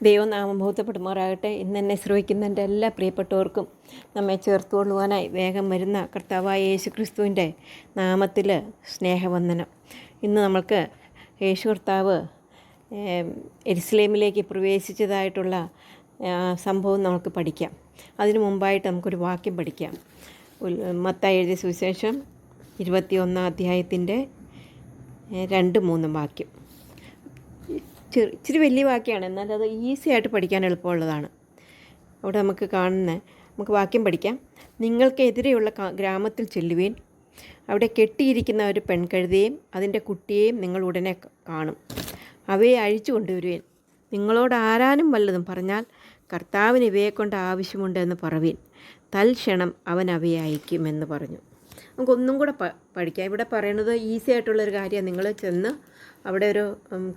ദൈവനാമം ബോധപ്പെടുമാറാകട്ടെ. ഇന്ന് എന്നെ ശ്രവിക്കുന്ന എൻ്റെ എല്ലാ പ്രിയപ്പെട്ടവർക്കും നമ്മെ ചേർത്തുകൊള്ളുവാനായി വേഗം വരുന്ന കർത്താവായ യേശു ക്രിസ്തുവിൻ്റെ നാമത്തിൽ സ്നേഹവന്ദനം. ഇന്ന് നമ്മൾക്ക് യേശു കർത്താവ് യെരുശലേമിലേക്ക് പ്രവേശിച്ചതായിട്ടുള്ള സംഭവം നമുക്ക് പഠിക്കാം. അതിനു മുമ്പായിട്ട് നമുക്കൊരു വാക്യം പഠിക്കാം. മത്തായി എഴുതിയ സുവിശേഷം 21 അധ്യായത്തിൻ്റെ 2-3 വാക്യം. ഇച്ചിരി വലിയ വാക്യമാണ്, എന്നാൽ അത് ഈസി ആയിട്ട് പഠിക്കാൻ എളുപ്പമുള്ളതാണ്. അവിടെ നമുക്ക് വാക്യം പഠിക്കാം. നിങ്ങൾക്ക് എതിരെയുള്ള ഗ്രാമത്തിൽ ചെല്ലുവീൻ, അവിടെ കെട്ടിയിരിക്കുന്ന ഒരു പെൺകഴുതയെയും അതിൻ്റെ കുട്ടിയെയും നിങ്ങൾ ഉടനെ കാണും. അവയെ അഴിച്ചു കൊണ്ടുവരുവീൻ. നിങ്ങളോട് ആരാനും വല്ലതും പറഞ്ഞാൽ കർത്താവിന് ഇവയെക്കൊണ്ട് ആവശ്യമുണ്ട് എന്ന് പറവീൻ. തൽക്ഷണം അവൻ അവയെ അയക്കുമെന്ന് പറഞ്ഞു. നമുക്കൊന്നും കൂടെ പഠിക്കാം. ഇവിടെ പറയുന്നത് ഈസി ആയിട്ടുള്ളൊരു കാര്യമാണ്. നിങ്ങൾ ചെന്ന് അവിടെ ഒരു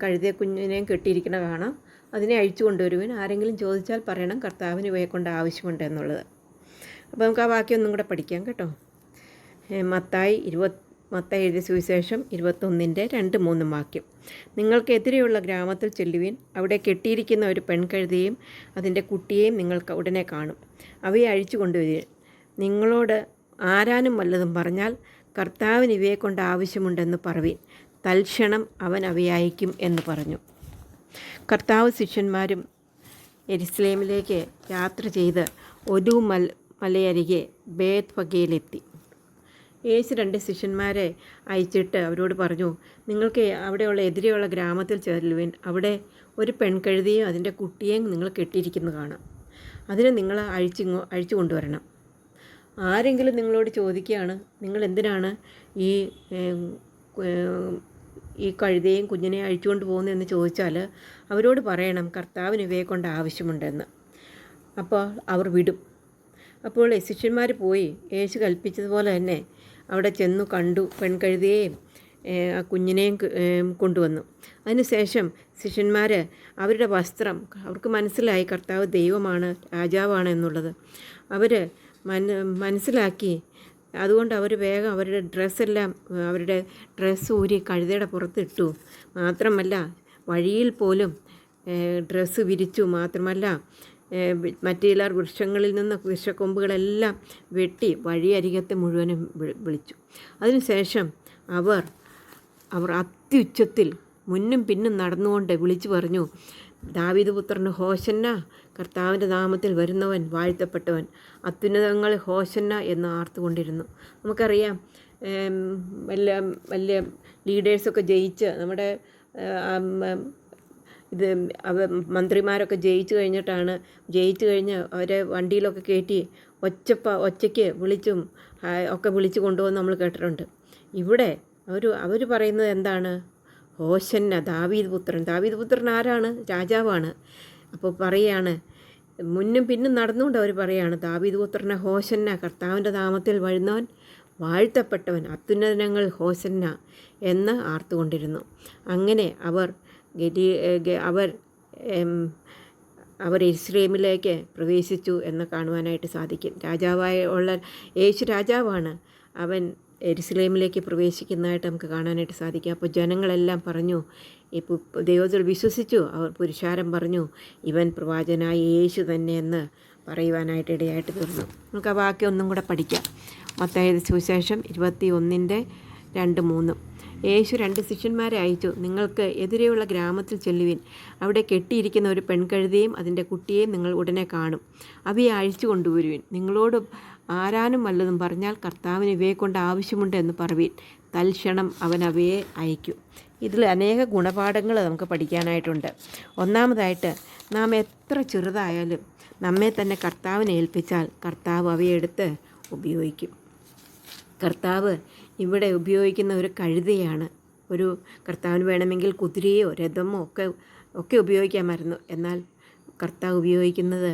കഴുതയെ കുഞ്ഞിനെയും കെട്ടിയിരിക്കണ കാണാം, അതിനെ അഴിച്ചു കൊണ്ടുവരുവാൻ. ആരെങ്കിലും ചോദിച്ചാൽ പറയണം കർത്താവിന് ഇവയെ കൊണ്ട് ആവശ്യമുണ്ട് എന്നുള്ളത്. അപ്പോൾ നമുക്ക് ആ വാക്യം ഒന്നും കൂടെ പഠിക്കാം കേട്ടോ. മത്തായി എഴുതിയ സുവിശേഷം 21-2-3 വാക്യം. നിങ്ങൾക്കെതിരെയുള്ള ഗ്രാമത്തിൽ ചെല്ലുവീൻ, അവിടെ കെട്ടിയിരിക്കുന്ന ഒരു പെൺകഴുതയെയും അതിൻ്റെ കുട്ടിയെയും നിങ്ങൾക്ക് ഉടനെ കാണും. അവയെ അഴിച്ചു കൊണ്ടുവരുവീൻ. നിങ്ങളോട് ആരാനും വല്ലതും പറഞ്ഞാൽ കർത്താവിന് ഇവയെ കൊണ്ട് ആവശ്യമുണ്ടെന്ന് പറവീൻ. തൽക്ഷണം അവൻ അവയെ അയക്കും എന്ന് പറഞ്ഞു. കർത്താവ് ശിഷ്യന്മാരും യെരുശലേമിലേക്ക് യാത്ര ചെയ്ത് ഒലു മലയരികെ ബേത്ഫഗയിലെത്തി. യേശു 2 ശിഷ്യന്മാരെ അയച്ചിട്ട് അവരോട് പറഞ്ഞു, നിങ്ങൾക്ക് അവിടെയുള്ള എതിരെയുള്ള ഗ്രാമത്തിൽ ചെല്ലുവിൻ, അവിടെ ഒരു പെൺകഴുതയും അതിൻ്റെ കുട്ടിയെയും നിങ്ങൾ കെട്ടിയിരിക്കുന്നത് കാണാം. അതിനെ നിങ്ങൾ അഴിച്ചു കൊണ്ടുവരണം. ആരെങ്കിലും നിങ്ങളോട് ചോദിക്കുകയാണ്, നിങ്ങൾ എന്തിനാണ് ഈ കഴുതയും കുഞ്ഞിനെയും അഴിച്ചുകൊണ്ട് പോകുന്നതെന്ന് ചോദിച്ചാൽ അവരോട് പറയണം കർത്താവിന് ഇവയെ കൊണ്ട് ആവശ്യമുണ്ടെന്ന്. അപ്പോൾ അവർ വിടും. അപ്പോൾ ശിഷ്യന്മാർ പോയി യേശു കൽപ്പിച്ചതുപോലെ തന്നെ അവിടെ ചെന്നു കണ്ടു. പെൺകഴുതയെയും ആ കുഞ്ഞിനെയും കൊണ്ടുവന്നു. അതിനുശേഷം ശിഷ്യന്മാർ അവരുടെ വസ്ത്രം, അവർക്ക് മനസ്സിലായി കർത്താവ് ദൈവമാണ്, രാജാവാണ് എന്നുള്ളത് അവർ മനസ്സിലാക്കി. അതുകൊണ്ട് അവർ വേഗം അവരുടെ അവരുടെ ഡ്രസ്സ് ഊരി കഴുതയുടെ പുറത്തിട്ടു. മാത്രമല്ല വഴിയിൽ പോലും ഡ്രസ്സ് വിരിച്ചു. മാത്രമല്ല മറ്റു ചിലർ വൃക്ഷങ്ങളിൽ നിന്ന് വൃക്ഷക്കൊമ്പുകളെല്ലാം വെട്ടി വഴിയരികത്തെ മുഴുവനും വിളിച്ചു. അതിനുശേഷം അവർ അത്യുച്ചത്തിൽ മുന്നും പിന്നും നടന്നുകൊണ്ട് വിളിച്ചു പറഞ്ഞു, ദാവീദ് പുത്രന് ഹോശന്ന, കർത്താവിൻ്റെ നാമത്തിൽ വരുന്നവൻ വാഴ്ത്തപ്പെട്ടവൻ, അത്യുന്നതങ്ങളിൽ ഹോശന്ന എന്ന് ആർത്തുകൊണ്ടിരുന്നു. നമുക്കറിയാം, വലിയ ലീഡേഴ്സൊക്കെ ജയിച്ച് നമ്മുടെ മന്ത്രിമാരൊക്കെ ജയിച്ചു കഴിഞ്ഞ് അവരെ വണ്ടിയിലൊക്കെ കയറ്റി ഒച്ചയ്ക്ക് വിളിച്ചു കൊണ്ടുപോകുന്ന നമ്മൾ കേട്ടിട്ടുണ്ട്. ഇവിടെ അവർ പറയുന്നത് എന്താണ്? ഹോശന്ന, ദാവീദ് പുത്രൻ ആരാണ്? രാജാവാണ്. അപ്പോൾ പറയാണ്, മുന്നും പിന്നും നടന്നുകൊണ്ട് അവർ പറയാണ്, ദാവീദ് പുത്രനെ ഹോശന്ന, കർത്താവിൻ്റെ നാമത്തിൽ വരുന്നവൻ വാഴ്ത്തപ്പെട്ടവൻ, അത്യുന്നതങ്ങൾ ഹോശന്ന എന്ന് ആർത്തുകൊണ്ടിരുന്നു. അങ്ങനെ അവർ യെരുശലേമിലേക്ക് പ്രവേശിച്ചു എന്ന് കാണുവാനായിട്ട് സാധിക്കും. യേശു രാജാവാണ്. അവൻ യെരുശലേമിലേക്ക് പ്രവേശിക്കുന്നതായിട്ട് നമുക്ക് കാണാനായിട്ട് സാധിക്കും. അപ്പോൾ ജനങ്ങളെല്ലാം പറഞ്ഞു, ദൈവത്തിൽ വിശ്വസിച്ചു. അവർ പുരുഷാരം പറഞ്ഞു, ഇവൻ പ്രവാചകനായ യേശു തന്നെ എന്ന് പറയുവാനായിട്ട് ഇടയായിട്ട് തീർന്നു. നമുക്ക് ആ വാക്യം ഒന്നും കൂടെ പഠിക്കാം. മത്തായി സുവിശേഷം 21-2-3. യേശു 2 ശിഷ്യന്മാരെ അയച്ചു, നിങ്ങൾക്ക് എതിരെയുള്ള ഗ്രാമത്തിൽ ചെല്ലുവിൻ, അവിടെ കെട്ടിയിരിക്കുന്ന ഒരു പെൺകഴുതയും അതിൻ്റെ കുട്ടിയെയും നിങ്ങൾ ഉടനെ കാണും. അവയെ അഴിച്ചു കൊണ്ടുവരുവിൻ. നിങ്ങളോട് ആരാനും വല്ലതും പറഞ്ഞാൽ കർത്താവിന് ഇവയെ കൊണ്ട് ആവശ്യമുണ്ട് എന്ന് പറവീൻ. തൽക്ഷണം അവൻ അവയെ അയക്കും. ഇതിൽ അനേക ഗുണപാഠങ്ങൾ നമുക്ക് പഠിക്കാനായിട്ടുണ്ട്. ഒന്നാമതായിട്ട്, നാം എത്ര ചെറുതായാലും നമ്മെ തന്നെ കർത്താവിനെ ഏൽപ്പിച്ചാൽ കർത്താവ് അവയെടുത്ത് ഉപയോഗിക്കും. കർത്താവ് ഇവിടെ ഉപയോഗിക്കുന്ന ഒരു കഴുതയാണ്. കർത്താവിന് വേണമെങ്കിൽ കുതിരയോ രഥമോ ഒക്കെ ഉപയോഗിക്കാമായിരുന്നു. എന്നാൽ കർത്താവ് ഉപയോഗിക്കുന്നത്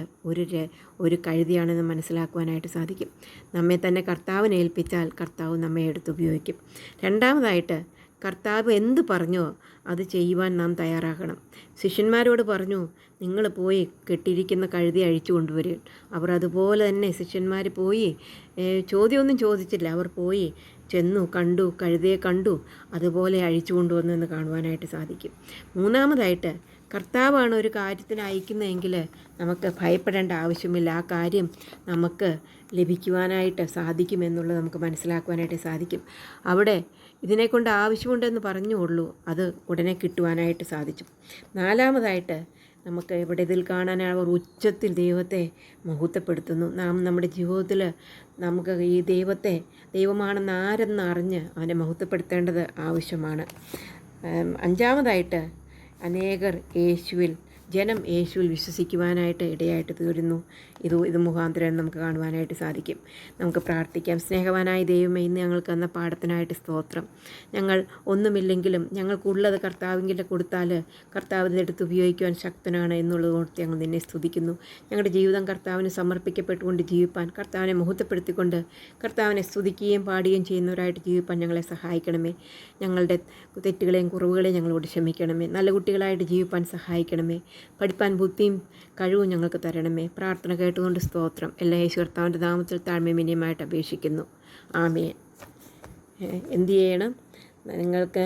ഒരു കഴുതയാണെന്ന് മനസ്സിലാക്കുവാനായിട്ട് സാധിക്കും. നമ്മെ തന്നെ കർത്താവിനെ ഏൽപ്പിച്ചാൽ കർത്താവ് നമ്മെ എടുത്ത് ഉപയോഗിക്കും. രണ്ടാമതായിട്ട്, കർത്താവ് എന്ത് പറഞ്ഞോ അത് ചെയ്യുവാൻ നാം തയ്യാറാകണം. ശിഷ്യന്മാരോട് പറഞ്ഞു, നിങ്ങൾ പോയി കെട്ടിയിരിക്കുന്ന കഴുതി അഴിച്ചു കൊണ്ടുവരും. അവർ അതുപോലെ തന്നെ ശിഷ്യന്മാർ പോയി ചോദ്യമൊന്നും ചോദിച്ചില്ല. അവർ പോയി കണ്ടു, കഴുതയെ കണ്ടു, അതുപോലെ അഴിച്ചു കൊണ്ടുവന്നെന്ന് കാണുവാനായിട്ട് സാധിക്കും. മൂന്നാമതായിട്ട്, കർത്താവാണ് ഒരു കാര്യത്തിന് അയക്കുന്നതെങ്കിൽ നമുക്ക് ഭയപ്പെടേണ്ട ആവശ്യമില്ല. ആ കാര്യം നമുക്ക് ലഭിക്കുവാനായിട്ട് സാധിക്കുമെന്നുള്ളത് നമുക്ക് മനസ്സിലാക്കുവാനായിട്ട് സാധിക്കും. അവിടെ ഇതിനെക്കൊണ്ട് ആവശ്യമുണ്ടെന്ന് പറഞ്ഞുള്ളൂ, അത് ഉടനെ കിട്ടുവാനായിട്ട് സാധിച്ചു. നാലാമതായിട്ട് നമുക്ക് ഇവിടെ ഇതിൽ കാണാൻ അവർ ഉച്ചത്തിൽ ദൈവത്തെ മഹത്വപ്പെടുത്തുന്നു. നാം നമ്മുടെ ജീവിതത്തിൽ നമുക്ക് ഈ ദൈവമാണെന്ന് ആരെന്ന് അറിഞ്ഞ് അവനെ മഹത്വപ്പെടുത്തേണ്ടത് ആവശ്യമാണ്. അഞ്ചാമതായിട്ട് അനേകർ ജനം യേശുവിൽ വിശ്വസിക്കുവാനായിട്ട് ഇടയായിട്ട് തീരുന്നു. ഇത് മുഖാന്തരം നമുക്ക് കാണുവാനായിട്ട് സാധിക്കും. നമുക്ക് പ്രാർത്ഥിക്കാം. സ്നേഹവാനായ ദൈവമേ, ഇന്ന് ഞങ്ങൾക്ക് തന്ന പാഠത്തിനായിട്ട് സ്തോത്രം. ഞങ്ങൾ ഒന്നുമില്ലെങ്കിലും ഞങ്ങൾക്കുള്ളത് കർത്താവിൻ്റെ കൊടുത്താൽ കർത്താവ് ഇതെടുത്ത് ഉപയോഗിക്കുവാൻ ശക്തനാണ് എന്നുള്ളത് ഓർത്ത് ഞങ്ങൾ നിന്നെ സ്തുതിക്കുന്നു. ഞങ്ങളുടെ ജീവിതം കർത്താവിന് സമർപ്പിക്കപ്പെട്ടുകൊണ്ട് ജീവിപ്പാൻ, കർത്താവിനെ മഹത്വപ്പെടുത്തിക്കൊണ്ട് കർത്താവിനെ സ്തുതിക്കുകയും പാടുകയും ചെയ്യുന്നവരായിട്ട് ജീവിപ്പാൻ ഞങ്ങളെ സഹായിക്കണമേ. ഞങ്ങളുടെ തെറ്റുകളെയും കുറവുകളെയും ഞങ്ങളോട് ക്ഷമിക്കണമേ. നല്ല കുട്ടികളായിട്ട് ജീവിപ്പാൻ സഹായിക്കണമേ. പഠിപ്പാൻ ബുദ്ധിയും കഴിവും ഞങ്ങൾക്ക് തരണമേ. പ്രാർത്ഥന കേട്ടുകൊണ്ട് സ്തോത്രം. എല്ലാ യേശു കർത്താവിൻ്റെ നാമത്തിൽ താഴ്മ വിനയമായിട്ട് അപേക്ഷിക്കുന്നു. ആമേൻ. എന്ത് ചെയ്യണം? നിങ്ങൾക്ക്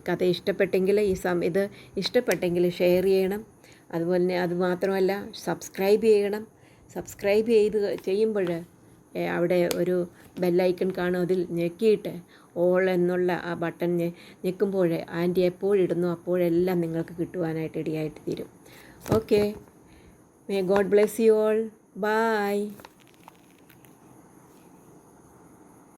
കഥ ഇഷ്ടപ്പെട്ടെങ്കിൽ ഇത് ഇഷ്ടപ്പെട്ടെങ്കിൽ ഷെയർ ചെയ്യണം. അതുപോലെ തന്നെ അതുമാത്രമല്ല, സബ്സ്ക്രൈബ് ചെയ്യണം. സബ്സ്ക്രൈബ് ചെയ്യുമ്പോൾ അവിടെ ഒരു ബെല്ലൈക്കൺ കാണും. അതിൽ ഞെക്കിയിട്ട് ഓൾ എന്നുള്ള ആ ബട്ടൺ ഞെക്കുമ്പോൾ ആൻറ്റി എപ്പോഴിടുന്നു അപ്പോഴെല്ലാം നിങ്ങൾക്ക് കിട്ടുവാനായിട്ട് ഇടയായിട്ട് തീരും. Okay, may God bless you all. By.